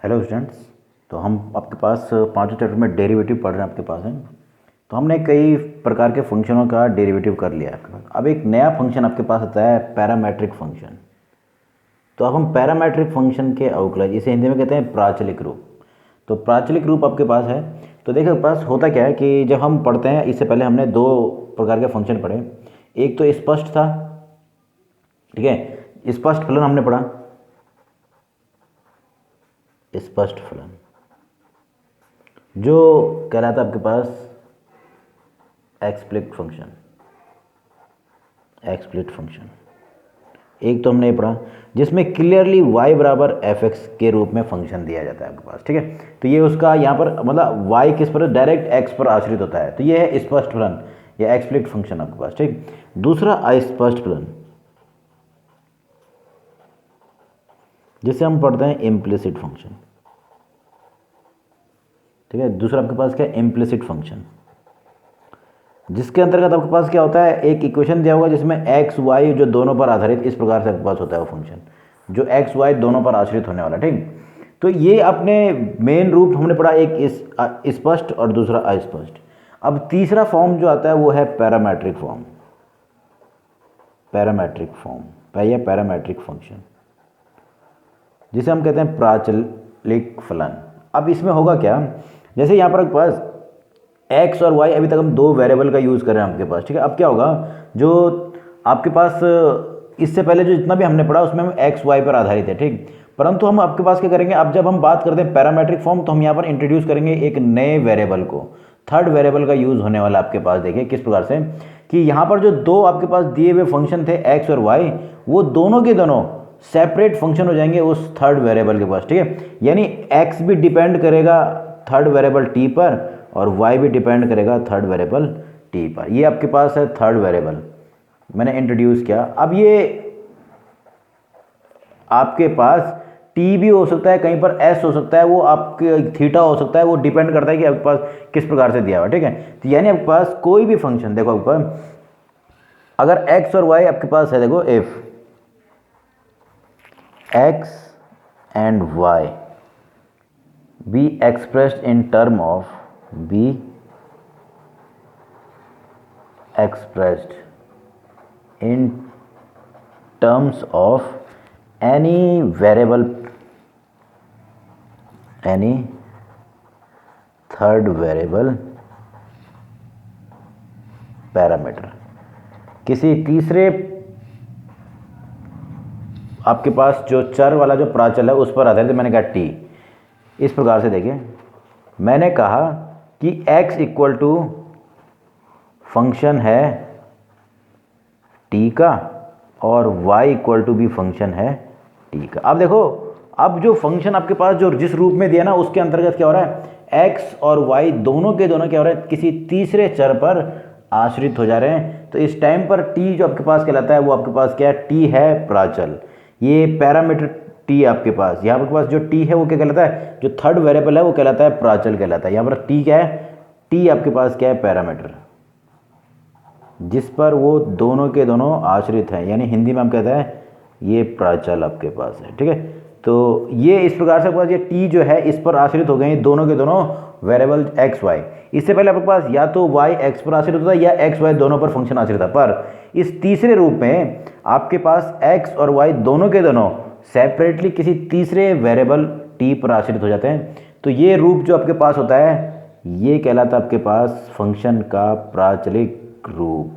Hello students. तो हम आपके पास पांचों चैप्टर में डेरिवेटिव पढ़ रहे हैं आपके पास है। तो हमने कई प्रकार के फंक्शनों का डेरिवेटिव कर लिया है आपके पास। अब एक नया फंक्शन आपके पास आता है पैरामेट्रिक फंक्शन। तो अब हम पैरामेट्रिक फंक्शन के अवकलज, इसे हिंदी में कहते हैं प्राचलिक रूप। तो प्राचलिक रूप आपके पास है। तो देखो आपके पास होता क्या है कि जब हम पढ़ते हैं, इससे पहले हमने दो प्रकार के फंक्शन पढ़े। एक तो स्पष्ट था, ठीक है, स्पष्ट फलन हमने पढ़ा, स्पष्ट फलन जो कहलाता है आपके पास एक्सप्लिट फंक्शन। एक्सप्लिट फंक्शन एक तो हमने ये पढ़ा जिसमें क्लियरली y बराबर एफ एक्स के रूप में फंक्शन दिया जाता है आपके पास, ठीक है। तो ये उसका यहाँ पर मतलब y किस पर, डायरेक्ट x पर आश्रित होता है। तो ये है स्पष्ट फलन या एक्सप्लिट फंक्शन आपके पास, ठीक। दूसरा अस्पष्ट फलन, जिसे हम पढ़ते हैं इम्प्लिसिट फंक्शन, ठीक है। दूसरा आपके पास क्या है, इम्प्लिसिट फंक्शन, जिसके अंतर्गत आपके पास क्या होता है, एक इक्वेशन दिया होगा जिसमें एक्स वाई जो दोनों पर आधारित, इस प्रकार से आपके पास होता है वो फंक्शन जो एक्स वाई दोनों पर आश्रित होने वाला, ठीक। तो ये अपने मेन रूप हमने पढ़ा, एक स्पष्ट और दूसरा अस्पष्ट। अब तीसरा फॉर्म जो आता है वो है पैरामेट्रिक फॉर्म। पैरामेट्रिक फॉर्म या पैरामेट्रिक फंक्शन, जिसे हम कहते हैं प्राचलिक फलन। अब इसमें होगा क्या, जैसे यहाँ पर आपके पास x और y, अभी तक हम दो वेरिएबल का यूज़ कर रहे हैं आपके पास, ठीक है। अब क्या होगा, जो आपके पास इससे पहले जो जितना भी हमने पढ़ा उसमें हम x y पर आधारित है, ठीक। परंतु हम आपके पास क्या करेंगे, अब जब हम बात करते हैं पैरामेट्रिक फॉर्म, तो हम यहाँ पर इंट्रोड्यूस करेंगे एक नए वेरिएबल को, थर्ड वेरिएबल का यूज़ होने वाला आपके पास। देखिए किस प्रकार से कि यहाँ पर जो दो आपके पास दिए हुए फंक्शन थे x और y, वो दोनों के दोनों सेपरेट फंक्शन हो जाएंगे उस थर्ड वेरिएबल के पास, ठीक है। यानी x भी डिपेंड करेगा थर्ड वेरिएबल t पर और y भी डिपेंड करेगा थर्ड वेरिएबल t पर। ये आपके पास है थर्ड वेरिएबल, मैंने इंट्रोड्यूस किया। अब ये आपके पास t भी हो सकता है, कहीं पर s हो सकता है, वो आपके थीटा हो सकता है, वो डिपेंड करता है कि आपके पास किस प्रकार से दिया हुआ, ठीक है। तो यानी आपके पास कोई भी फंक्शन, देखो आपके पास अगर x और y आपके पास है, देखो if x and y be expressed in term of be expressed in terms of any variable, any third variable parameter, किसी तीसरे आपके पास जो चर वाला जो प्राचल है उस पर आधारित, मैंने कहा t। इस प्रकार से देखिए, मैंने कहा कि x इक्वल टू फंक्शन है t का और y इक्वल टू भी फंक्शन है t का। अब देखो, अब जो फंक्शन आपके पास जो जिस रूप में दिया ना, उसके अंतर्गत क्या हो रहा है, x और y दोनों के दोनों क्या हो रहा है, किसी तीसरे चर पर आश्रित हो जा रहे हैं। तो इस टाइम पर t जो आपके पास कहलाता है वो आपके पास क्या है, t है प्राचल। ये पैरामीटर t आपके पास, यहाँ पर पास जो t है वो क्या कहलाता है, जो थर्ड वेरिएबल है वो कहलाता है प्राचल कहलाता है। यहाँ पर t क्या है, t आपके पास क्या है, पैरामीटर, जिस पर वो दोनों के दोनों आश्रित हैं, यानी हिंदी में हम कहते हैं ये प्राचल आपके पास है, ठीक है। तो ये इस प्रकार से आपके पास ये t जो है इस पर आश्रित हो गए दोनों के दोनों वेरिएबल x y। इससे पहले आपके पास या तो y x पर आश्रित होता या x y दोनों पर फंक्शन आश्रित था, पर इस तीसरे रूप में आपके पास x और y दोनों के दोनों सेपरेटली किसी तीसरे वेरिएबल t पर आश्रित हो जाते हैं। तो ये रूप जो आपके पास होता है ये कहलाता है आपके पास फंक्शन का प्राचलिक रूप,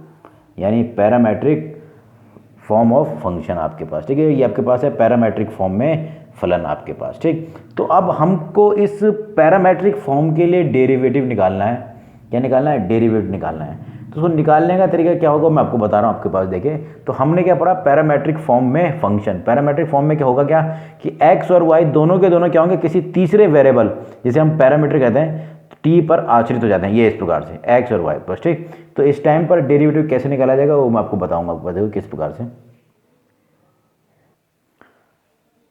यानी पैरामेट्रिक फॉर्म ऑफ फंक्शन आपके पास, ठीक है। ये आपके पास है पैरामेट्रिक फॉर्म में फलन आपके पास, ठीक। तो अब हमको इस पैरामेट्रिक फॉर्म के लिए डेरिवेटिव निकालना है। क्या निकालना है, डेरिवेटिव निकालना है। तो उसको निकालने का तरीका क्या होगा मैं आपको बता रहा हूँ। आपके पास देखिए, तो हमने क्या पढ़ा, पैरामेट्रिक फॉर्म में फंक्शन। पैरामेट्रिक फॉर्म में क्या होगा, क्या कि x और y दोनों के दोनों क्या होंगे, किसी तीसरे वेरिएबल जिसे हम पैरामीटर कहते हैं t पर आश्रित हो जाते हैं, ये इस प्रकार से x और y पर, ठीक। तो इस टाइम पर डेरिवेटिव कैसे निकाला जाएगा वो मैं आपको बताऊंगा, आपको बताऊंगा किस प्रकार से।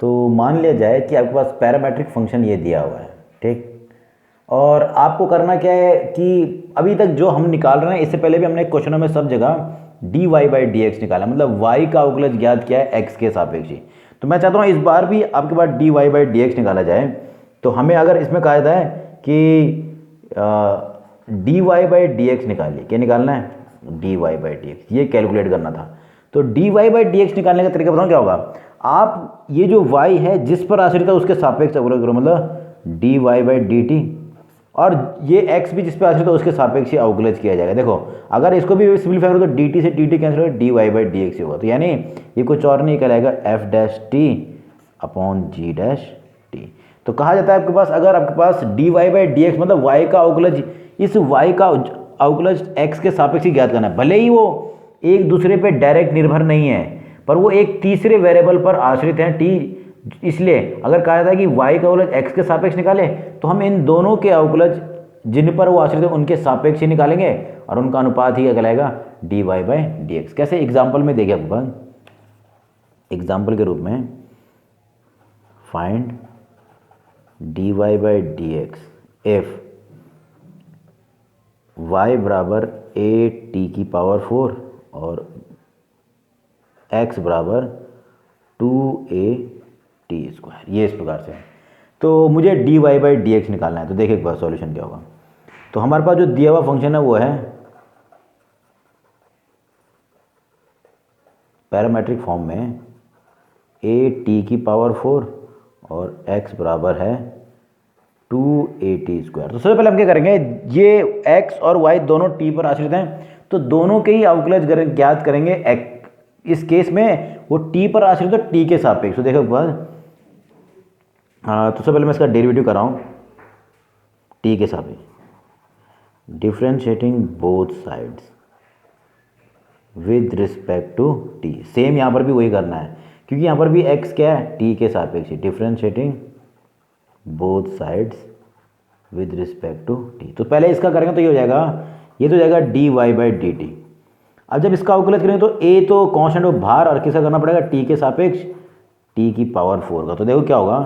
तो मान लिया जाए कि आपके पास पैरामेट्रिक फंक्शन ये दिया हुआ है, ठीक। और आपको करना क्या है कि अभी तक जो हम निकाल रहे हैं, इससे पहले भी हमने क्वेश्चनों में सब जगह dy/dx निकाला, मतलब y का अवकलज ज्ञात किया है x के सापेक्ष। तो मैं चाहता हूँ इस बार भी आपके पास dy/dx निकाला जाए। तो हमें अगर इसमें कहा जाता है कि dy बाई डी एक्स निकालिए, क्या निकालना है, dy बाई डी एक्स, ये कैलकुलेट करना था। तो dy बाई डी एक्स निकालने का तरीका बताऊँ क्या होगा, आप ये जो y है जिस पर आश्रित है उसके सापेक्ष अवकलज करो, मतलब dy बाई डी टी, और ये x भी जिस पर आश्रित है उसके सापेक्ष ही अवकलज किया जाएगा। देखो अगर इसको भी सिंपलीफाई करो तो dt से dt कैंसिल होगा, dy बाई डी एक्स होगा। तो यानी ये कुछ और नहीं कहलाएगा f dash T upon g dash T. तो कहा जाता है आपके पास, अगर आपके पास dy बाई डी एक्स मतलब y का अवकलज, इस y का अवकलज x के सापेक्ष ही ज्ञात करना है, भले ही वो एक दूसरे पे डायरेक्ट निर्भर नहीं है पर वो एक तीसरे वेरिएबल पर आश्रित हैं t। इसलिए अगर कहा जाता है कि y का अवकलज x के सापेक्ष निकाले तो हम इन दोनों के अवकलज जिन पर वो आश्रित है उनके सापेक्ष ही निकालेंगे और उनका अनुपात ही क्या कहलाएगा, dy बाई डी एक्स। कैसे, एग्जाम्पल में देखिए आपके पास, एग्जाम्पल के रूप में find dy by d x F y बराबर ए टी की पावर 4 और x बराबर 2a टी स्क्वायर, ये इस प्रकार से है। तो मुझे dy बाई डी एक्स निकालना है। तो देखिए एक बार सॉल्यूशन क्या होगा। तो हमारे पास जो दिया हुआ फंक्शन है वो है पैरामेट्रिक फॉर्म में ए टी की पावर 4 और x बराबर है 2a स्क्वायर। तो सबसे पहले हम क्या करेंगे, ये x और y दोनों t पर आश्रित हैं तो दोनों के ही अवकलज ज्ञात करेंगे। इस केस में वो t पर आश्रित है तो t के सापेक्ष। तो देखो एक बार, तो सबसे पहले मैं इसका डेरिवेटिव कर रहा हूँ t के सापेक्ष, differentiating both sides with respect to t। Same यहाँ पर भी वही करना है क्योंकि यहाँ पर भी x क्या है, t के सापेक्ष, differentiating both sides with respect to T. तो पहले इसका करेंगे तो ये हो जाएगा, ये तो हो जाएगा dy बाई डी टी। अब जब इसका अवकलज करेंगे तो a तो कांस्टेंट हो बाहर और किसका करना पड़ेगा, t के सापेक्ष t की पावर 4 का। तो देखो क्या होगा,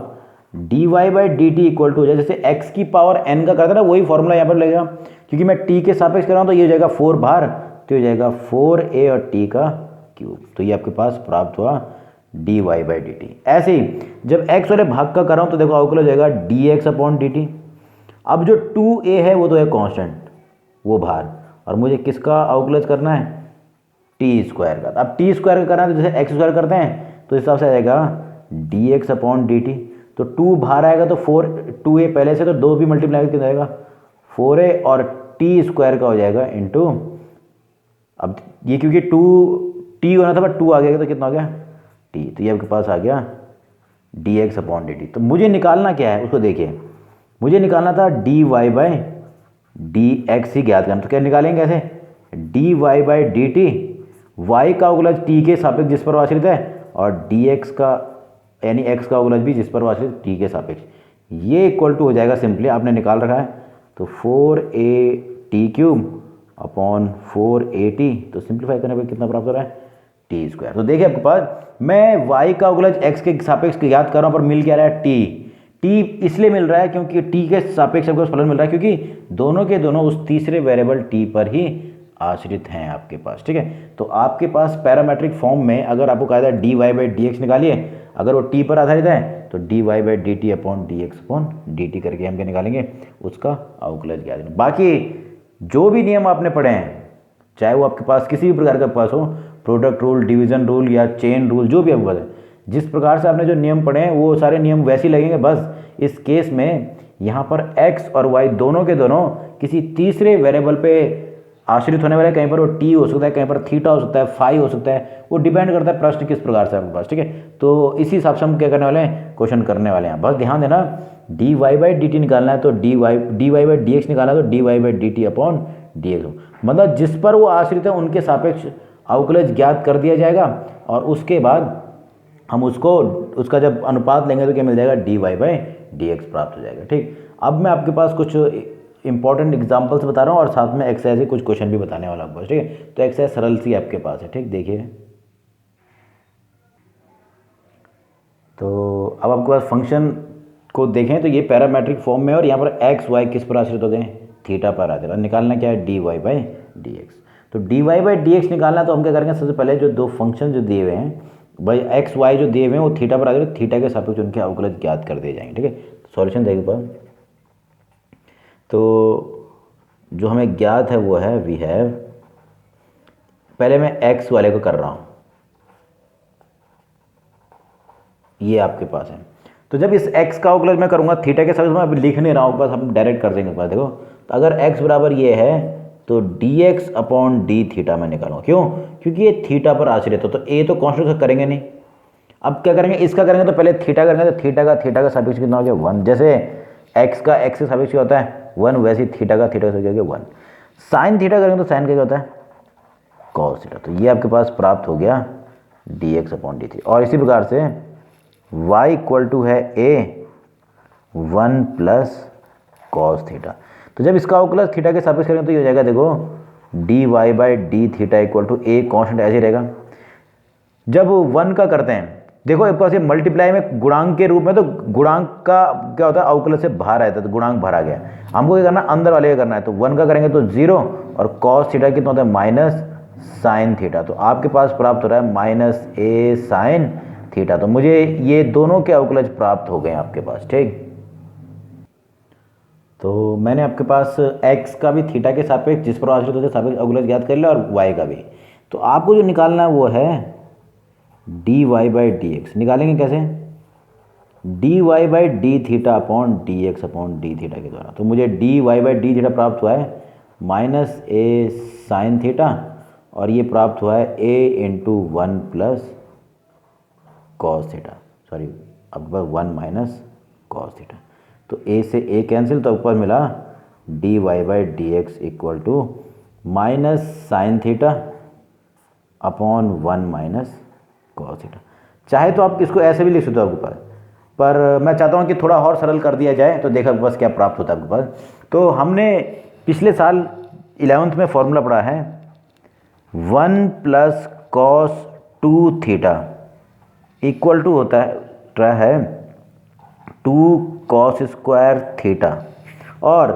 dy by d t equal to हो जाएगा, जैसे x की पावर n का करता ना वही फॉर्मूला यहाँ पर लगेगा, क्योंकि मैं t के सापेक्ष कर रहा हूँ तो ये हो जाएगा 4 बाहर, तो ये हो जाएगा 4a और t का क्यूब। तो ये आपके पास प्राप्त हुआ dy बाई डी टी। ऐसे ही जब x वाले भाग का कर रहा हूँ तो देखो अवकलज हो जाएगा dx अपॉन डी टी। अब जो 2a है वो तो है कांस्टेंट, वो बाहर, और मुझे किसका अवकलज करना है, टी स्क्वायर का। अब टी स्क्वायर का करना है तो जैसे एक्स स्क्वायर करते हैं तो इस हिसाब से आ जाएगा dx अपॉन डी टी। तो 2 बाहर आएगा तो 2a पहले से, तो 2 भी मल्टीप्लाई कितना आएगा 4a, और टी स्क्वायर का हो जाएगा इंटू, अब ये क्योंकि 2t होना था बट 2 आ गया तो कितना हो गया t। तो ये आपके पास आ गया dx अपॉन डी टी। तो मुझे निकालना क्या है उसको देखिए, मुझे निकालना था dy बाई डी एक्स ही ज्ञात करना। तो क्या निकालेंगे ऐसे, dy by d T, y का अवकलज t के सापेक्ष जिस पर आश्रित है, और dx का यानी x का अवकलज भी जिस पर आश्रित t के सापेक्ष, ये इक्वल टू हो जाएगा, सिंपली आपने निकाल रखा है तो 4a T cube upon 4a t। तो सिंप्लीफाई करने पर कितना प्राप्त हो रहा है, टी स्क्वायर। तो देखिए आपके पास मैं y का अवकलज x के सापेक्ष ज्ञात कर रहा हूँ पर मिल क्या रहा है, t इसलिए मिल रहा है क्योंकि t के सापेक्ष आपको फलन मिल रहा है क्योंकि दोनों के दोनों उस तीसरे वेरिएबल t पर ही आश्रित हैं आपके पास, ठीक है। तो आपके पास पैरामेट्रिक फॉर्म में अगर आपको कहा जाए dy बाई डी एक्स निकालिए, अगर वो t पर आधारित है तो dy by d t upon d x upon d T करके हम क्या निकालेंगे, उसका अवकलज ज्ञात। बाकी जो भी नियम आपने पढ़े हैं, चाहे वो आपके पास किसी भी प्रकार का पास हो, प्रोडक्ट रूल, डिवीजन रूल या चेन रूल, जो भी आपके पास है, जिस प्रकार से आपने जो नियम पढ़े हैं वो सारे नियम वैसे ही लगेंगे। बस इस केस में यहाँ पर x और y दोनों के दोनों किसी तीसरे वेरिएबल पे आश्रित होने वाले, कहीं पर वो t हो सकता है, कहीं पर थीटा हो सकता है, फाई हो सकता है, वो डिपेंड करता है प्रश्न किस प्रकार से आपके पास, ठीक है। तो इसी हिसाब से हम क्या करने वाले हैं, क्वेश्चन करने वाले हैं। बस ध्यान देना, dy बाई डी टी निकालना है तो dy बाई डी एक्स निकालना है तो dy by d t upon d x, मतलब जिस पर वो आश्रित है उनके सापेक्ष अवकलज ज्ञात कर दिया जाएगा, और उसके बाद हम उसका जब अनुपात लेंगे तो क्या मिल जाएगा, dy बाई डी एक्स प्राप्त हो जाएगा, ठीक। अब मैं आपके पास कुछ इंपॉर्टेंट एग्जांपल्स बता रहा हूँ और साथ में एक्सरसाइज के कुछ क्वेश्चन भी बताने वाला हूँ, ठीक है। तो एक्सरसाइज सरल सी आपके पास है, ठीक, देखिए। तो अब आपके पास फंक्शन को देखें तो ये पैरामेट्रिक फॉर्म में, और यहाँ पर एक्स वाई किस पर आश्रित हो गए, थीटा पर आश्रित। निकालना क्या है, dy बाई डी एक्स। तो dy बाई डी एक्स निकालना तो हम क्या करेंगे, सबसे पहले जो दो फंक्शन जो दिए हुए हैं भाई एक्स वाई जो दिए हुए हैं वो थीटा पर आश्रित, थीटा के सापेक्ष उनके अवकलज ज्ञात कर दिए जाएंगे, ठीक है। सॉल्यूशन देखिए पर, तो जो हमें ज्ञात है वो है वी हैव, पहले मैं एक्स वाले को कर रहा हूँ, ये आपके पास है। तो जब इस x का अवकलज मैं करूँगा थीटा के साथ, मैं अभी लिख नहीं रहा हूँ, बस हम डायरेक्ट कर देंगे। देखो तो अगर x बराबर ये है तो dx अपॉन डी थीटा मैं निकालूंगा। क्यों? क्योंकि ये थीटा पर आश्रित है, तो a तो कॉन्स्टेंट करेंगे नहीं। अब क्या करेंगे, इसका करेंगे तो पहले थीटा करेंगे, तो थीटा का सापेक्ष कितना हो गया 1। जैसे x का x के सापेक्ष क्या होता है 1, वैसे ही थीटा का सापेक्ष हो गया 1। साइन थीटा करेंगे तो साइन का क्या होता है कॉस थीटा। तो ये आपके पास प्राप्त हो गया dx अपॉन डी थीटा। और इसी प्रकार से y इक्वल टू है a 1 प्लस कॉस थीटा। तो जब इसका अवकलज थीटा के सापेक्ष करेंगे तो ये हो जाएगा, देखो dy by d theta equal to a constant ऐसे ही रहेगा। जब 1 का करते हैं, देखो एक पास ये मल्टीप्लाई में गुणांक के रूप में, तो गुणांक का क्या होता है अवकलज से बाहर आता है, तो गुणांक भरा गया। हमको क्या करना है अंदर वाले का करना है, तो 1 का करेंगे तो 0 और कॉस थीटा कितना होता है माइनस साइन थीटा। तो आपके पास प्राप्त हो रहा है माइनस a साइन थीटा। तो मुझे ये दोनों के अवकलज प्राप्त हो गए आपके पास। ठीक, तो मैंने आपके पास x का भी थीटा के सापेक्ष जिस पर आश्रित होते सापेक्ष अवकलज ज्ञात कर लिया, और y का भी। तो आपको जो निकालना है वो है dy बाई डी एक्स। निकालेंगे कैसे, dy by d theta upon d x upon d theta के द्वारा। तो मुझे dy बाई डी थीटा प्राप्त हुआ है माइनस a साइन थीटा, और ये प्राप्त हुआ है a into 1 plus cos theta, sorry अब 1 माइनस कॉस थीटा। तो a से a कैंसिल, तो ऊपर मिला dy by d x equal to minus sine theta upon 1 minus cos theta. चाहे तो आप इसको ऐसे भी लिख सकते हो आपके पास, पर मैं चाहता हूँ कि थोड़ा और सरल कर दिया जाए। तो देखा आपके पास क्या प्राप्त होता है आपके पास। तो हमने पिछले साल 11th में फॉर्मूला पढ़ा है 1 plus cos 2 theta equal to होता है 2 कॉस स्क्वायर थीटा, और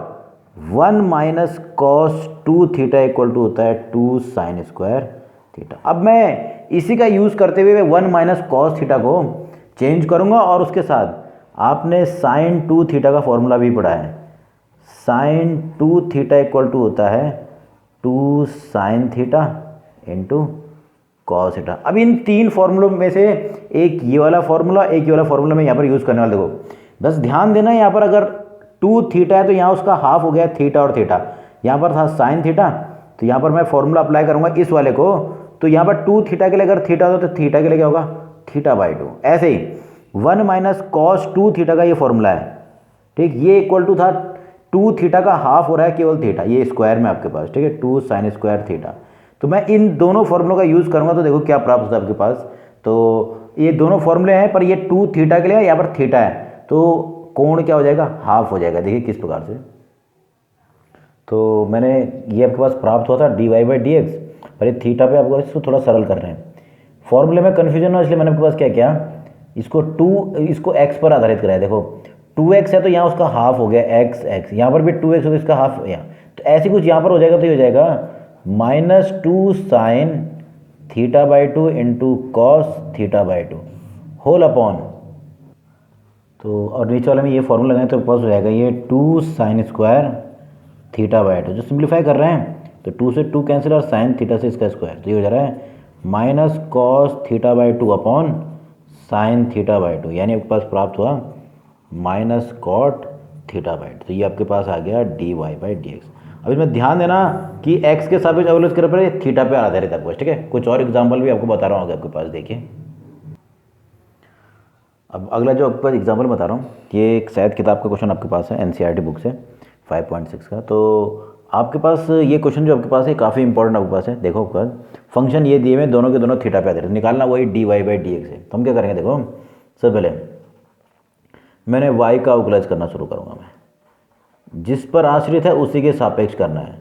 1 minus cos 2 theta equal to होता है 2 साइन स्क्वायर थीटा। अब मैं इसी का यूज़ करते हुए 1 माइनस कॉस थीटा को चेंज करूँगा, और उसके साथ आपने साइन 2 थीटा का फॉर्मूला भी पढ़ा है। साइन 2 थीटा इक्वल टू होता है 2 sine theta into cos theta. अब इन तीन फॉर्मूलों में से एक ये वाला फॉर्मूला, एक ये वाला फॉर्मूला मैं यहाँ पर यूज़ करने वाला। देखो बस ध्यान देना, यहाँ पर अगर 2 थीटा है तो यहाँ उसका हाफ हो गया थीटा और थीटा। यहाँ पर था साइन थीटा, तो यहाँ पर मैं फॉर्मूला अप्लाई करूँगा इस वाले को। तो यहाँ पर 2 थीटा के लिए अगर थीटा होता तो थीटा के लिए क्या होगा थीटा बाई 2। ऐसे ही 1 माइनस कॉस 2 थीटा का ये फॉर्मूला है। ठीक, ये इक्वल टू था 2 थीटा का हाफ हो रहा है केवल थीटा, ये स्क्वायर में आपके पास। ठीक है, 2 साइन स्क्वायर थीटा। तो मैं इन दोनों फॉर्मूलों का यूज़ करूँगा, तो देखो क्या प्राप्त होता है आपके पास। तो ये दोनों फॉर्मूले हैं, पर ये 2 थीटा के लिए यहाँ पर थीटा है, तो कोण क्या हो जाएगा हाफ हो जाएगा। देखिए किस प्रकार से। तो मैंने ये आपके पास प्राप्त हुआ था dy बाई डी एक्स, पर ये थीटा पे आपको इसको थोड़ा सरल कर रहे हैं। फॉर्मूले में कन्फ्यूजन हो, इसलिए मैंने आपके पास क्या किया, इसको x पर आधारित कराया। देखो 2x है तो यहाँ उसका हाफ हो गया x, यहाँ पर भी 2x हो तो इसका हाफ यहाँ, तो ऐसे कुछ यहाँ पर हो जाएगा। तो ये हो जाएगा minus 2 sine theta by 2 into cos theta by 2 whole upon, तो और नीचे वाले में ये फॉर्मूला लगाएं तो पास हो जाएगा ये 2 साइन स्क्वायर थीटा बाई 2। जो सिंप्लीफाई कर रहे हैं तो 2 से 2 कैंसिल और साइन थीटा से इसका स्क्वायर, तो ये हो जा रहा है minus cos theta by 2 upon sine theta by 2, यानी आपके पास प्राप्त हुआ माइनस कॉट थीटा बाई 2। तो ये आपके पास आ गया dy बाई डी एक्स। अब इसमें ध्यान देना कि x के सापेक्ष अवकलज कर पर थीटा पे आधारित है आपको। ठीक है, कुछ और एग्जाम्पल भी आपको बता रहा हूँ आगे आपके पास। देखिए अब अगला जो आपके पास एग्जाम्पल बता रहा हूँ, ये एक शायद किताब का क्वेश्चन आपके पास है एनसीईआरटी बुक से 5.6 का। तो आपके पास ये क्वेश्चन जो आपके पास है काफ़ी इंपॉर्टेंट आपके पास है। देखो आपके पास फंक्शन ये दिए हुए दोनों के दोनों थीटा पे आधारित, निकालना वही dy बाई डी एक्स है। तो हम क्या करेंगे, देखो सबसे पहले मैंने y का अवकलज करना शुरू करूँगा। मैं जिस पर आश्रित है उसी के सापेक्ष करना है।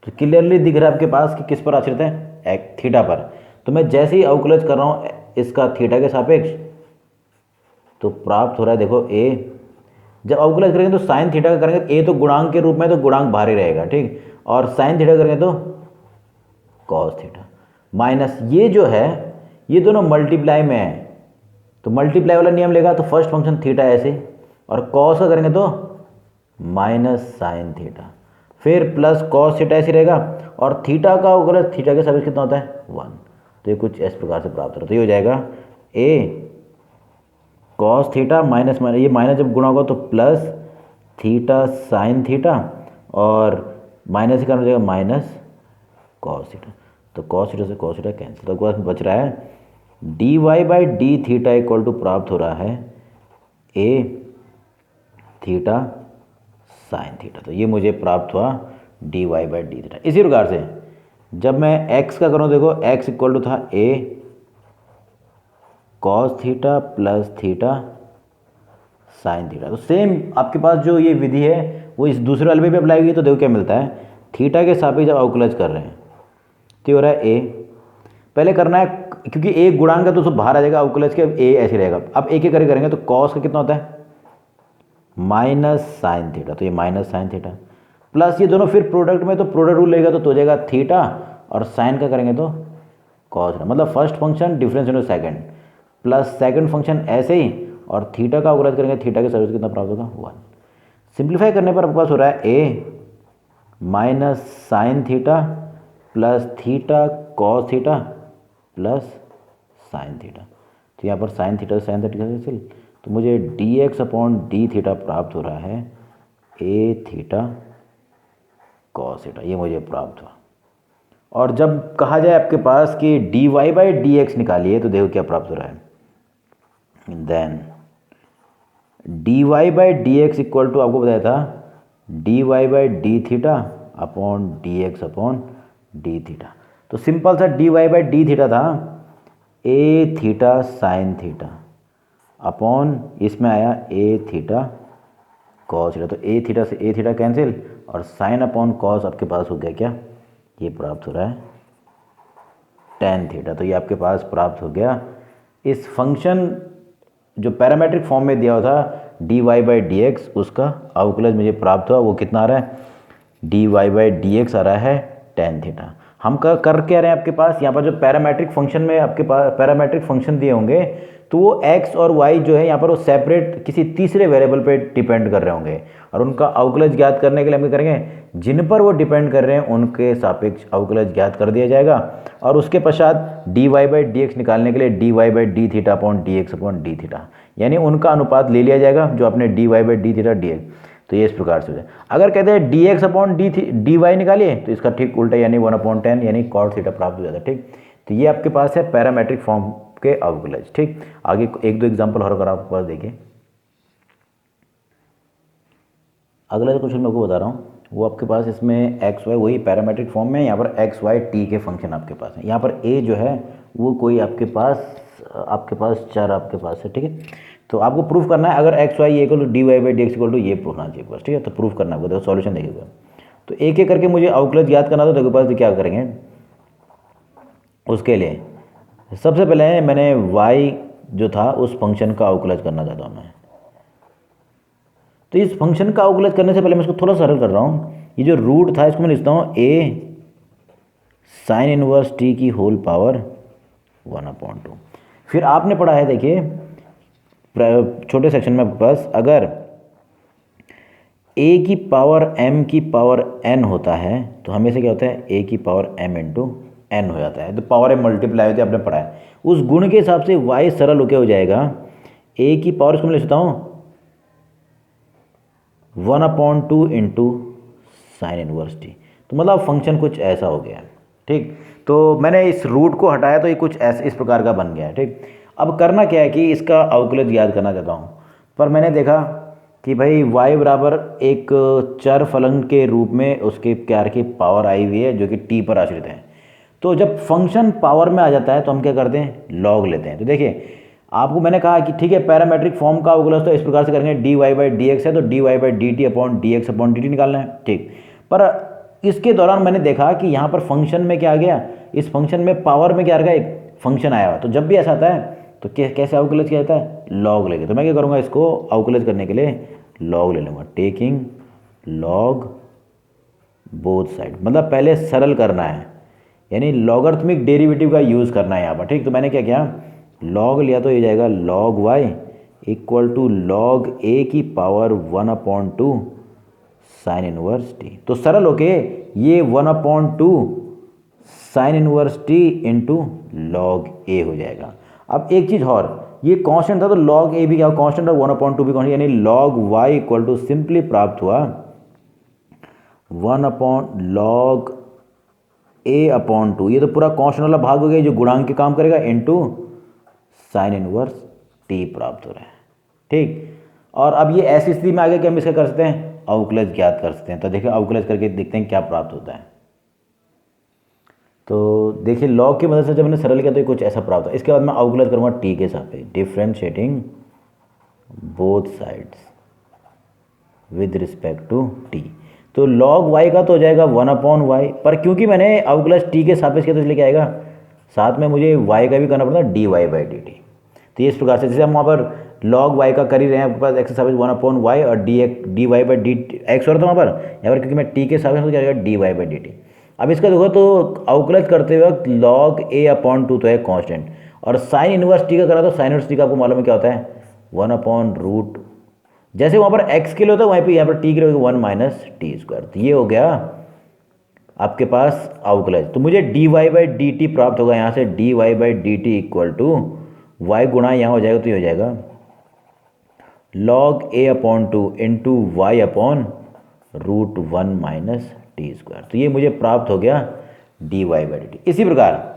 तो क्लियरली दिख रहा है आपके पास कि किस पर आश्रित है, एक थीटा पर। तो मैं जैसे ही अवकलज कर रहा हूँ इसका थीटा के सापेक्ष, तो प्राप्त हो रहा है देखो a। जब अवकलज करेंगे तो साइन थीटा का करेंगे, a तो गुणांक के रूप में, तो गुणांक बाहर ही रहेगा। ठीक, और साइन थीटा करेंगे तो कॉस थीटा माइनस ये जो है ये दोनों मल्टीप्लाई में है, तो मल्टीप्लाई वाला नियम लेगा। तो फर्स्ट फंक्शन थीटा ऐसे, और कॉस का करेंगे तो माइनस साइन थीटा, फिर प्लस कॉस थीटा ऐसे रहेगा, और थीटा का अवकलज थीटा के सापेक्ष कितना होता है 1। तो ये कुछ इस प्रकार से प्राप्त होता है। तो ये हो जाएगा a cos theta minus minus, ये माइनस जब गुणा होगा तो प्लस थीटा साइन थीटा, और माइनस के कारण हो जाएगा माइनस कॉस थीटा। तो कॉस थीटा से कॉस थीटा कैंसिल, तो आपके पास बच रहा है d y by d theta equal to प्राप्त हो रहा है ए थीटा साइन थीटा। तो ये मुझे प्राप्त हुआ d y by d theta. इसी प्रकार से जब मैं एक्स का करूँ, देखो एक्स इक्वल टू था a cos theta plus theta sine theta. तो सेम आपके पास जो ये विधि है वो इस दूसरे वाले में भी अप्लाई हुई है। तो देखो क्या मिलता है, थीटा के सापेक्ष जब अवकलज कर रहे हैं तो हो रहा है ए, पहले करना है क्योंकि ए गुणांक है तो उसको बाहर आ जाएगा, अवकलज के ए ऐसे रहेगा। अब एक एक करके करेंगे तो कॉस का कितना होता है माइनस साइन थीटा, तो ये माइनस साइन थीटा प्लस ये दोनों फिर प्रोडक्ट में, तो प्रोडक्ट रूल लेगा तो हो जाएगा थीटा, और साइन का करेंगे तो कॉस, मतलब first function difference into second plus second function ऐसे ही, और थीटा का अवकलज करेंगे थीटा के सापेक्ष कितना प्राप्त होगा 1। सिंप्लीफाई करने पर आपके पास हो रहा है a minus sine theta plus theta cos theta plus sine theta. तो यहाँ पर साइन थीटा कैंसिल, तो मुझे d x upon d theta प्राप्त हो रहा है ए थीटा कॉस थीटा, ये मुझे प्राप्त हुआ। और जब कहा जाए आपके पास कि d y by d x निकालिए, तो देखो क्या प्राप्त हो रहा है, then d y by d x equal to आपको बताया था d y by d theta upon d x upon d theta. तो सिंपल सा d y by d theta था a theta sine theta upon इसमें आया ए थीटा कॉस थीटा। तो ए theta से ए थीटा कैंसिल, और साइन अपॉन कॉस आपके पास हो गया क्या, ये प्राप्त हो रहा है टेन थीटा। तो ये आपके पास प्राप्त हो गया इस फंक्शन जो पैरामेट्रिक फॉर्म में दिया हुआ था d y by d x, उसका अवकलज मुझे प्राप्त हुआ। वो कितना आ रहा है, d y by d x आ रहा है टेन थीटा। हम कर क्या रहे हैं आपके पास, यहाँ पर जो पैरामेट्रिक फंक्शन में आपके पास पैरामेट्रिक फंक्शन दिए होंगे तो वो x और y जो है यहाँ पर वो सेपरेट किसी तीसरे वेरिएबल पे डिपेंड कर रहे होंगे, और उनका अवकलज ज्ञात करने के लिए हम क्या करेंगे, जिन पर वो डिपेंड कर रहे हैं उनके सापेक्ष अवकलज ज्ञात कर दिया जाएगा। और उसके पश्चात d y by d x निकालने के लिए d y by d theta upon d x upon d theta, यानी उनका अनुपात ले लिया जाएगा जो अपने d y by d theta d x. तो ये इस प्रकार से हो जाए। अगर कहते हैं d x upon d y निकालिए, तो इसका ठीक उल्टा यानी 1/10 यानी कॉट थीटा प्राप्त हो जाता है। ठीक, तो ये आपके पास है पैरामेट्रिक फॉर्म के अवकलज। ठीक, आगे एक दो एग्जांपल और अगर आपके पास देखिए, अगला जो क्वेश्चन मैं आपको बता रहा हूँ वो आपके पास इसमें एक्स वाई वही पैरामेट्रिक फॉर्म में, यहाँ पर एक्स वाई टी के फंक्शन आपके पास है। यहाँ पर ए जो है वो कोई आपके पास चर आपके पास है। ठीक है, तो आपको प्रूफ करना है अगर x y equal to d y by d x equal to ये प्रूफ होना चाहिए बस। ठीक है, तो प्रूफ करना है, देखो सॉल्यूशन देखिएगा। तो एक एक करके मुझे अवकलज याद करना, तो देखो पास क्या करेंगे उसके लिए। सबसे पहले मैंने y जो था उस फंक्शन का अवकलज करना चाहता हूँ मैं। तो इस फंक्शन का अवकलज करने से पहले मैं इसको थोड़ा सरल कर रहा हूँ। ये जो रूट था इसको मैं लिखता हूँ a साइन इनवर्स t की होल पावर 1/2। फिर आपने पढ़ा है, देखिए छोटे सेक्शन में आपके पास अगर a की पावर m की पावर n होता है तो हमेशा क्या होता है a की पावर m इंटू n हो जाता है। तो पावर m मल्टीप्लाई होती है, आपने पढ़ा है। उस गुण के हिसाब से y सरल होकर हो जाएगा a की पावर, इसको मैं लिखता हूँ 1/2 इंटू साइन इनवर्स t। तो मतलब फंक्शन कुछ ऐसा हो गया। ठीक, तो मैंने इस रूट को हटाया तो ये कुछ ऐसे इस प्रकार का बन गया है। ठीक, अब करना क्या है कि इसका अवकलज याद करना चाहता हूँ, पर मैंने देखा कि भाई y बराबर एक चर फलन के रूप में उसके प्यार की पावर आई हुई है जो कि t पर आश्रित है। तो जब फंक्शन पावर में आ जाता है तो हम क्या करते हैं, लॉग लेते हैं। तो देखिए आपको मैंने कहा कि ठीक है पैरामेट्रिक फॉर्म का अवकलज तो इस प्रकार से करेंगे, d y by d x है तो d y by d t upon d x upon d t निकालना है। ठीक, पर इसके दौरान मैंने देखा कि यहाँ पर फंक्शन में क्या आ गया, इस फंक्शन में पावर में क्या आ गया, एक फंक्शन आया हुआ। तो जब भी ऐसा आता है तो कैसे अवकलज किया जाता है, लॉग लेके। तो मैं क्या करूँगा, इसको अवकलज करने के लिए लॉग ले लूँगा, टेकिंग लॉग बोथ साइड। मतलब पहले सरल करना है, यानी लॉगरिथमिक डेरिवेटिव का यूज़ करना है यहाँ पर। ठीक, तो मैंने क्या किया, लॉग लिया तो ये जाएगा log y equal to log a की पावर 1/2 साइन इनवर्स टी। तो सरल होके ये 1/2 sine inverse t into log a हो जाएगा। अब एक चीज़ और, ये कांस्टेंट था तो लॉग ए भी क्या कांस्टेंट और 1/2 भी कांस्टेंट, यानी log y equal to simply प्राप्त हुआ 1/log a/2। ये तो पूरा कांस्टेंट वाला भाग हो गया जो गुणांक के काम करेगा, इनटू साइन इनवर्स टी प्राप्त हो रहा है। ठीक, और अब ये ऐसी स्थिति में आगे क्या हम इसका कर सकते हैं, अवकलज ज्ञात कर सकते हैं। तो देखिए अवकलज करके देखते हैं क्या प्राप्त होता है। तो देखिए लॉग की मदद से जब मैंने सरल किया तो ये कुछ ऐसा प्राप्त हुआ। इसके बाद मैं अवकलज करूँगा टी के सापेक्ष, differentiating both sides with respect to T. तो लॉग वाई का तो हो जाएगा 1/y, पर क्योंकि मैंने अवकलज टी के सापेक्ष किया तो इसलिए क्या आएगा, साथ में मुझे वाई का भी करना पड़ता है dy/dt। तो ये इस प्रकार से, जैसे हम वहाँ पर लॉग वाई का कर ही रहे हैं, आपके पास एक्स के सापेक्ष 1/y और dy/dt एक्स हो रहा था वहाँ पर, यहाँ पर क्योंकि मैं टी के सापेक्ष तो क्या आएगा dy/dt। अब इसका देखो तो अवकलज करते वक्त लॉग a/2 तो है कांस्टेंट, और साइन इनवर्स टी का करा तो साइन इनवर्स टी का आपको मालूम है क्या होता है 1/√। जैसे वहाँ पर x के लिए होता है वहीं पे यहाँ पर t के लिए होगा 1 - t²। तो ये हो गया आपके पास अवकलज। तो मुझे dy/dt प्राप्त होगा, यहाँ से dy/dt इक्वल टू y गुणा यहाँ हो जाएगा तो ये हो जाएगा log a/2 into y/√1 - t²। तो ये मुझे प्राप्त हो गया dy/dt। इसी प्रकार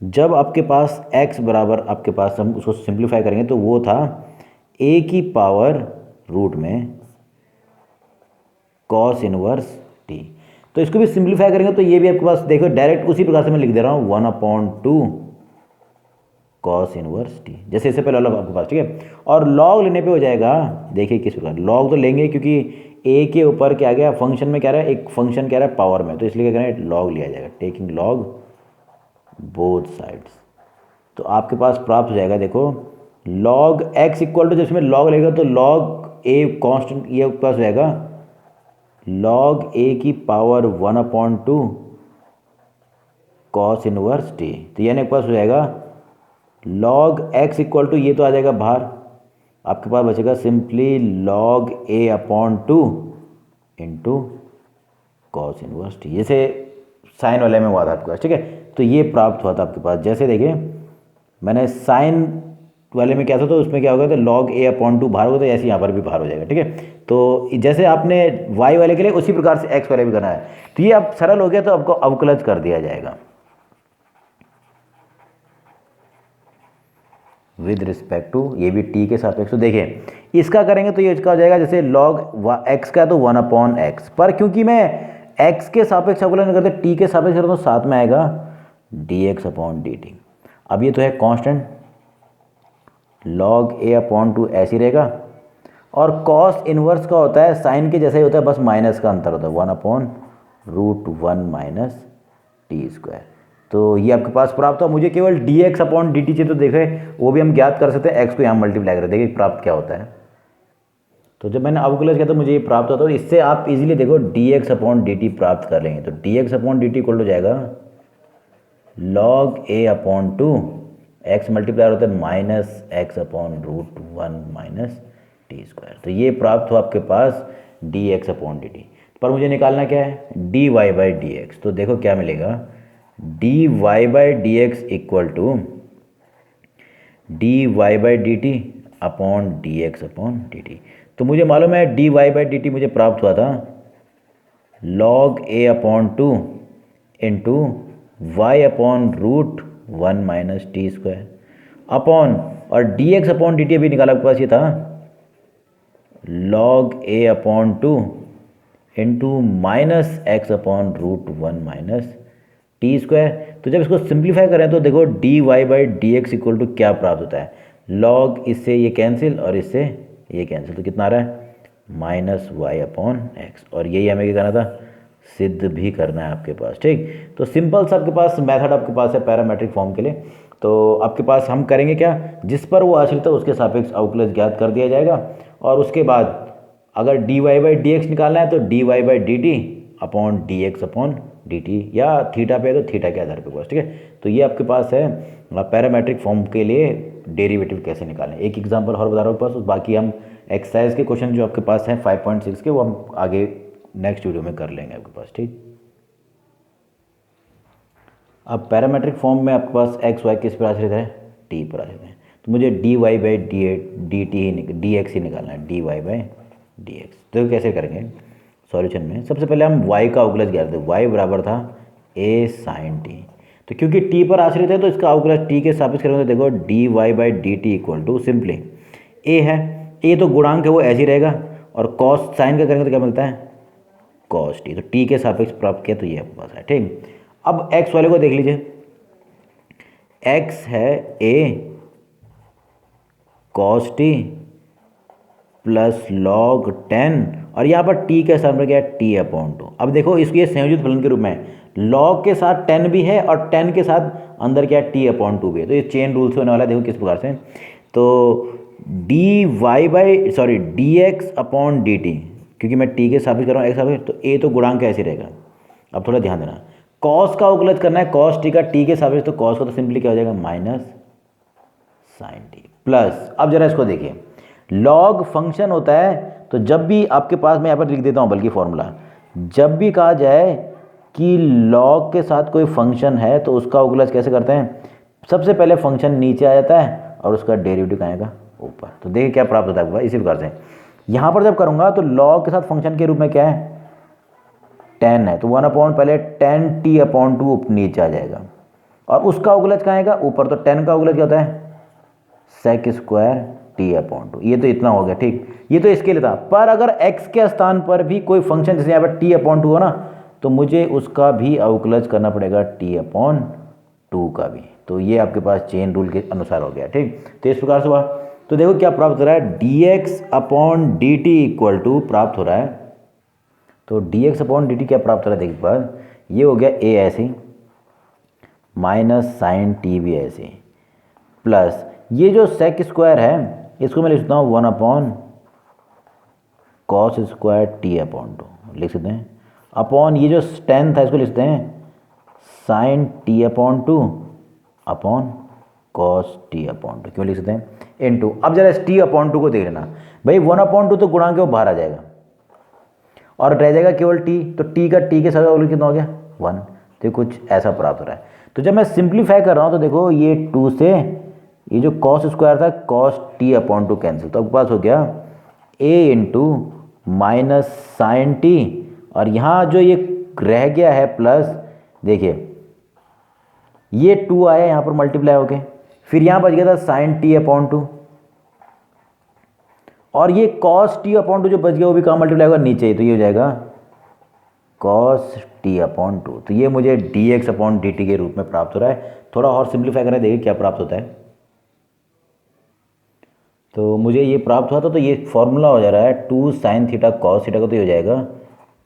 जब आपके पास x बराबर, आपके पास हम उसको सिंप्लीफाई करेंगे तो वो था a की पावर रूट में cos इनवर्स t। तो इसको भी सिंप्लीफाई करेंगे तो ये भी आपके पास देखो डायरेक्ट उसी प्रकार से मैं लिख दे रहा हूँ 1/2 cos इनवर्स t, जैसे इससे पहले वाला आपके पास। ठीक है, और log लेने पे हो जाएगा, देखिए किस प्रकार log तो लेंगे क्योंकि a के ऊपर क्या गया फंक्शन में क्या रहा है, एक फंक्शन क्या रहा है पावर में, तो इसलिए क्या करें log लिया जाएगा, टेकिंग log बोथ साइड्स। तो आपके पास प्राप्त हो जाएगा, देखो log x इक्वल टू, जिसमें log लेगा तो log a कांस्टेंट, ये आपके पास हो जाएगा log a की पावर 1/2 cos इनवर्स t। तो यानी आपके पास हो जाएगा log x इक्वल टू, ये तो आ जाएगा बाहर, आपके पास बचेगा simply log a/2 into cos inverse t, जैसे साइन वाले में हुआ था आपके पास। ठीक है, तो ये प्राप्त हुआ था आपके पास। जैसे देखिए मैंने साइन वाले में क्या था तो उसमें क्या होगा, तो log a/2 बाहर होगा, तो ऐसे यहाँ पर भी बाहर हो जाएगा। ठीक है, तो जैसे आपने y वाले के लिए उसी प्रकार से x वाले भी करना है। तो ये अब सरल हो गया तो आपको अवकलज कर दिया जाएगा विद रिस्पेक्ट टू, ये भी t के सापेक्ष। तो देखिए इसका करेंगे तो ये इसका हो जाएगा जैसे log x का तो 1/x, पर क्योंकि मैं x के सापेक्ष अवकलन नहीं करते t के सापेक्ष करता हूँ तो साथ में आएगा dx/dt। अब ये तो है कांस्टेंट, log a/2 ऐसे ही रहेगा, और cos इनवर्स का होता है साइन के जैसा ही होता है, बस माइनस का अंतर होता है 1/√1 - t²। तो ये आपके पास प्राप्त हुआ। मुझे केवल dx/dt चाहिए, तो देखे वो भी हम ज्ञात कर सकते हैं, x को यहाँ मल्टीप्लाई करें, देखिए प्राप्त क्या होता है। तो जब मैंने अवकलज किया तो मुझे ये प्राप्त होता है, तो इससे आप इजीली देखो dx/dt प्राप्त कर लेंगे। तो dx/dt इक्वल हो जाएगा log a/2, x मल्टीप्लाई होता है -x/√1 - t²। तो ये प्राप्त हुआ आपके पास dx/dt। पर मुझे निकालना क्या है, dy/dx। तो देखो क्या मिलेगा, dy/dx equal to dy/dt upon dx/dt। तो मुझे मालूम है dy/dt मुझे प्राप्त हुआ था log a/2 into y/√1 - t² upon, और dx/dt भी निकाला आपके पास, ये था log a/2 into -x/√1 - t²। तो जब इसको सिंप्लीफाई करें तो देखो dy/dx इक्वल टू क्या प्राप्त होता है, log इससे ये कैंसिल और इससे ये कैंसिल, तो कितना आ रहा है -y/x। और यही हमें क्या करना था, सिद्ध भी करना है आपके पास। ठीक, तो सिंपल सा आपके पास मेथड आपके पास है पैरामेट्रिक फॉर्म के लिए। तो आपके पास हम करेंगे क्या, जिस पर वो आश्रित है उसके सापेक्ष अवकलज ज्ञात कर दिया जाएगा, और उसके बाद अगर dy/dx निकालना है तो dy/dt upon dx/dt D T, या थीटा पे है तो थीटा के आधार पे कॉस, ठीक है। तो ये आपके पास है पैरामेट्रिक फॉर्म के लिए डेरिवेटिव कैसे निकालें। एक एग्जांपल और बता रहा हूँ पास, बाकी हम एक्सरसाइज के क्वेश्चन जो आपके पास हैं 5.6 के, वो हम आगे नेक्स्ट वीडियो में कर लेंगे आपके पास, ठीक। अब पैरामेट्रिक फॉर्म में आपके पास एक्स वाई किस पर आश्रित है, टी पर आश्रित है। तो मुझे d y by d t ही डी एक्स ही निकालना है, d y by d x. तो कैसे करेंगे सॉल्यूशन में, सबसे पहले हम y का अवकलज ज्ञात करते, y बराबर था a साइन टी। तो क्योंकि t पर आश्रित है तो इसका अवकलज t के सापेक्ष करेंगे, तो देखो d y by d t equal to simply a है, a तो गुणांक है वो ऐसे ही रहेगा, और कॉस साइन का करेंगे तो क्या मिलता है कॉस टी। तो t के सापेक्ष प्राप्त किया तो ये आपके पास है, ठीक। अब x वाले को देख लीजिए, x है a cos T plus log 10, और यहाँ पर t के स्थान पर क्या है t अपॉन 2। अब देखो इसको ये संयोजित फलन के रूप में लॉग के साथ 10 भी है और 10 के साथ अंदर क्या है t अपॉन 2 भी है। तो ये चेन रूल से होने वाला है, देखो किस प्रकार से। तो d x upon d T, क्योंकि मैं t के सापेक्ष कर रहा हूँ एक्स सापेक्ष, तो a तो गुणांक ऐसे रहेगा। अब थोड़ा ध्यान देना, कॉस का अवकलज करना है कॉस टी का t के सापेक्ष, तो कॉस का तो सिंपली क्या हो जाएगा माइनस साइन टी प्लस। अब जरा इसको देखिए, लॉग फंक्शन होता है, तो जब भी आपके पास, मैं यहाँ पर लिख देता हूँ बल्कि फॉर्मूला, जब भी कहा जाए कि लॉग के साथ कोई फंक्शन है तो उसका अवकलज कैसे करते हैं, सबसे पहले फंक्शन नीचे आ जाता है और उसका डेरिवेटिव कहाँ आएगा ऊपर। तो देखिए क्या प्राप्त होता है इसी प्रकार से। यहाँ पर जब करूँगा तो लॉग के साथ फंक्शन के रूप में क्या है 10 है, तो 1 अपॉन पहले 10 टी अपॉन 2 नीचे आ जाएगा, और उसका अवकलज कहाँ आएगा ऊपर। तो 10 का अवकलज क्या होता है सेक स्क्वायर टी अपॉन 2, ये तो इतना हो गया, ठीक। ये तो इसके लिए था, पर अगर x के स्थान पर भी कोई फंक्शन जैसे यहाँ पर टी अपॉन 2 हो ना, तो मुझे उसका भी अवकलज करना पड़ेगा टी अपॉन 2 का भी। तो ये आपके पास चेन रूल के अनुसार हो गया, ठीक। तो इस प्रकार से हुआ। तो देखो क्या प्राप्त हो रहा है, d x upon d t equal to प्राप्त हो रहा है। तो d x upon d t क्या प्राप्त हो रहा है, देखिए बात ये हो गया a ऐसे माइनस साइन टी भी ऐसे, प्लस ये जो सेक स्क्वायर है इसको मैं लिख सकता हूँ 1 upon cos square t upon 2 लिख सकते हैं, अपॉन ये जो 10 था इसको लिखते हैं sine t upon 2 upon cos t upon 2, क्यों लिख सकते हैं इनटू। अब जरा इस टी अपॉन 2 को देख लेना भाई, 1 अपॉन 2 तो गुणांक है वो बाहर आ जाएगा और रह जाएगा केवल टी, तो टी का टी के साथ अवकलज कितना हो गया 1। तो कुछ ऐसा प्राप्त हो रहा है। तो जब मैं सिंप्लीफाई कर रहा हूँ तो देखो ये 2 से ये जो कॉस स्क्वायर था कॉस टी अपॉन 2 कैंसिल, तो आपके पास हो गया a into minus sine t, और यहाँ जो ये रह गया है प्लस, देखिए ये 2 आया यहाँ पर मल्टीप्लाई होके, फिर यहाँ बच गया था साइन टी अपॉन 2, और ये कॉस टी अपॉन 2 जो बच गया वो भी कहाँ मल्टीप्लाई होगा नीचे ही, तो ये हो जाएगा कॉस टी अपॉन 2। तो ये मुझे d x upon d T के रूप में प्राप्त हो रहा है। थोड़ा और सिंप्लीफाई करें, देखिए क्या प्राप्त होता है। तो मुझे ये प्राप्त हुआ था, तो ये फॉर्मूला हो जा रहा है 2 साइन थीटा कॉस थीटा का, तो ये हो जाएगा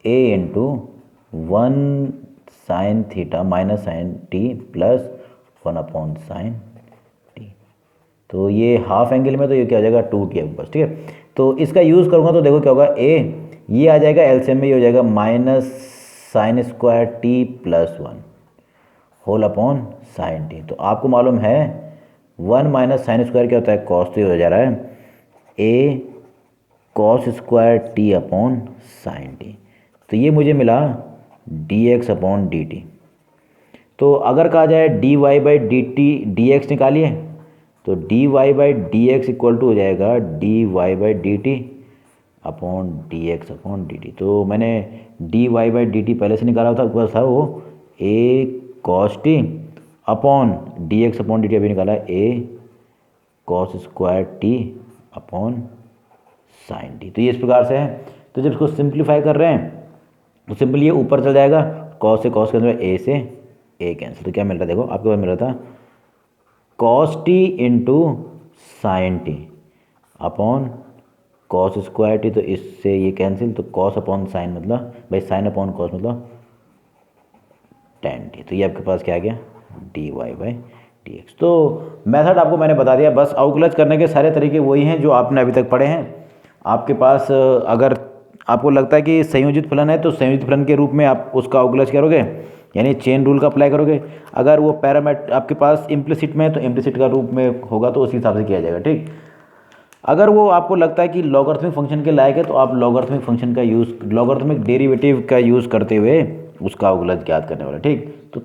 a into 1 sine theta minus sine t plus 1 upon sine t. तो ये हाफ एंगल में तो ये क्या हो जाएगा 2t है बस, ठीक है। तो इसका यूज़ करूँगा तो देखो क्या होगा, ये आ जाएगा एलसीएम में, ये हो जाएगा minus sine square t plus 1 whole upon sine t. तो आपको मालूम है 1 माइनस साइन स्क्वायर क्या होता है कॉस, तो ये हो जा रहा है a cos square t upon sine t. तो ये मुझे मिला d x upon d t. तो अगर कहा जाए d y by d t d x निकालिए, तो d y by d x equal to हो जाएगा d y by d t upon d x upon d t. तो मैंने d y by d t पहले से निकाला था, ऊपर था वो a cos t upon d x upon d T अभी निकाला a cos square t upon sine t. तो ये इस प्रकार से है। तो जब इसको सिंप्लीफाई कर रहे हैं तो सिंपली ये ऊपर चल जाएगा, कॉस से कॉस कैंसिल, a से a कैंसिल। तो क्या मिल रहा है, देखो आपके पास मिल रहा था cos T into sine t upon cos square T, तो इससे ये कैंसिल, तो कॉस अपॉन साइन मतलब भाई साइन अपॉन कॉस मतलब टेन टी। तो ये आपके पास क्या आ गया d y by d x. तो मेथड आपको मैंने बता दिया, बस अवकलज करने के सारे तरीके वही हैं जो आपने अभी तक पढ़े हैं। आपके पास अगर आपको लगता है कि संयोजित फलन है तो संयोजित फलन के रूप में आप उसका अवकलज करोगे, यानी चेन रूल का अप्लाई करोगे। अगर वो पैरामीटर आपके पास इम्प्लिसिट में है तो इम्प्लिसिट का रूप में होगा तो उसी हिसाब से किया जाएगा, ठीक। अगर वो आपको लगता है कि लॉगरिथमिक फंक्शन के लायक है तो आप लॉगरिथमिक फंक्शन का यूज़, लॉगरिथमिक डेरिवेटिव का यूज़ करते हुए उसका अवकलज ज्ञात करने वाले, ठीक। तो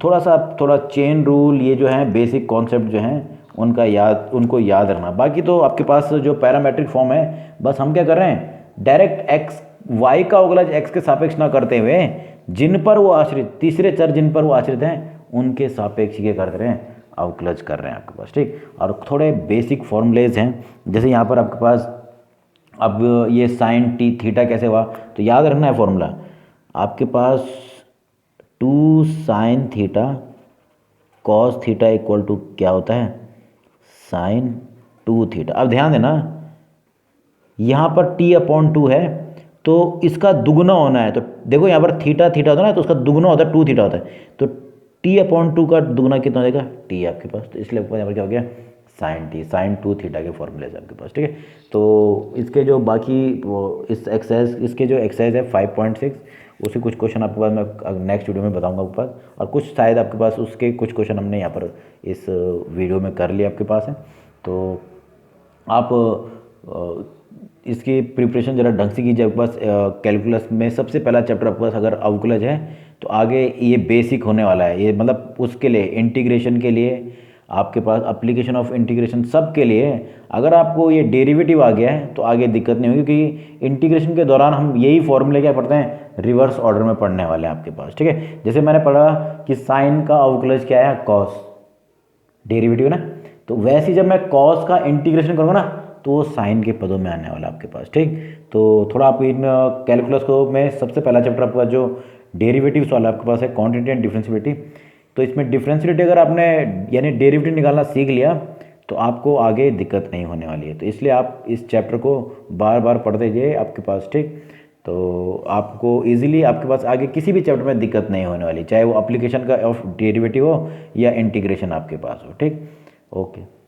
थोड़ा चेन रूल, ये जो है बेसिक कॉन्सेप्ट जो हैं उनको याद रखना। बाकी तो आपके पास जो पैरामेट्रिक फॉर्म है, बस हम क्या कर रहे हैं, डायरेक्ट एक्स वाई का अवकलज एक्स के सापेक्ष ना करते हुए जिन पर वो आश्रित, तीसरे चर जिन पर वो आश्रित हैं उनके सापेक्ष ये कर रहे हैं, अवकलज कर रहे हैं आपके पास, ठीक। और थोड़े बेसिक फॉर्मूलेज हैं, जैसे यहाँ पर आपके पास अब ये साइन टी थीटा कैसे हुआ, तो याद रखना है फॉर्मूला आपके पास 2 sine theta cos theta equal to क्या होता है, साइन 2 थीटा। अब ध्यान देना, यहाँ पर t/2 है तो इसका दुगुना होना है, तो देखो यहाँ पर थीटा थीटा होता है ना, तो उसका दुगुना होता है 2 थीटा होता है, तो t/2 का दुगुना कितना हो जाएगा, t आपके पास, तो इसलिए आपके पास यहाँ पर क्या हो गया, साइन टी, साइन 2 थीटा के फॉर्मूले से आपके पास, ठीक है। तो इसके जो बाकी वो इस एक्सरसाइज, इसके जो एक्सरसाइज है 5.6, उसके कुछ क्वेश्चन आपके पास मैं नेक्स्ट वीडियो में बताऊंगा आपके पास, और कुछ शायद आपके पास उसके कुछ क्वेश्चन हमने यहाँ पर इस वीडियो में कर लिए आपके पास है। तो आप इसकी प्रिपरेशन ज़रा ढंग से कीजिए। आपके पास कैलकुलस में सबसे पहला चैप्टर आपके पास अगर अवकलज है तो आगे ये बेसिक होने वाला है, ये मतलब उसके लिए इंटीग्रेशन के लिए आपके पास एप्लीकेशन ऑफ इंटीग्रेशन सब के लिए अगर आपको ये डेरिवेटिव आ गया है तो आगे दिक्कत नहीं होगी, क्योंकि इंटीग्रेशन के दौरान हम यही फॉर्मूले क्या पढ़ते हैं, रिवर्स ऑर्डर में पढ़ने वाले हैं आपके पास, ठीक है। जैसे मैंने पढ़ा कि साइन का अवकलज क्या है, कॉस, डेरिवेटिव ना, तो वैसे ही जब मैं कॉस का इंटीग्रेशन करूँगा ना तो वो साइन के पदों में आने वाला आपके पास, ठीक। तो थोड़ा आप इन कैलकुलस को में सबसे पहला चैप्टर आपके पास जो डेरिवेटिव्स वाला आपके पास है, क्वांटिटी एंड डिफरेंशियलिटी, तो इसमें डिफरेंशियलिटी अगर आपने यानी डेरिवेटिव निकालना सीख लिया तो आपको आगे दिक्कत नहीं होने वाली है। तो इसलिए आप इस चैप्टर को बार बार पढ़ते जाइए आपके पास, ठीक। तो आपको इजीली आपके पास आगे किसी भी चैप्टर में दिक्कत नहीं होने वाली, चाहे वो एप्लीकेशन का ऑफ डेरिवेटिव हो या इंटीग्रेशन आपके पास हो, ठीक। ओके।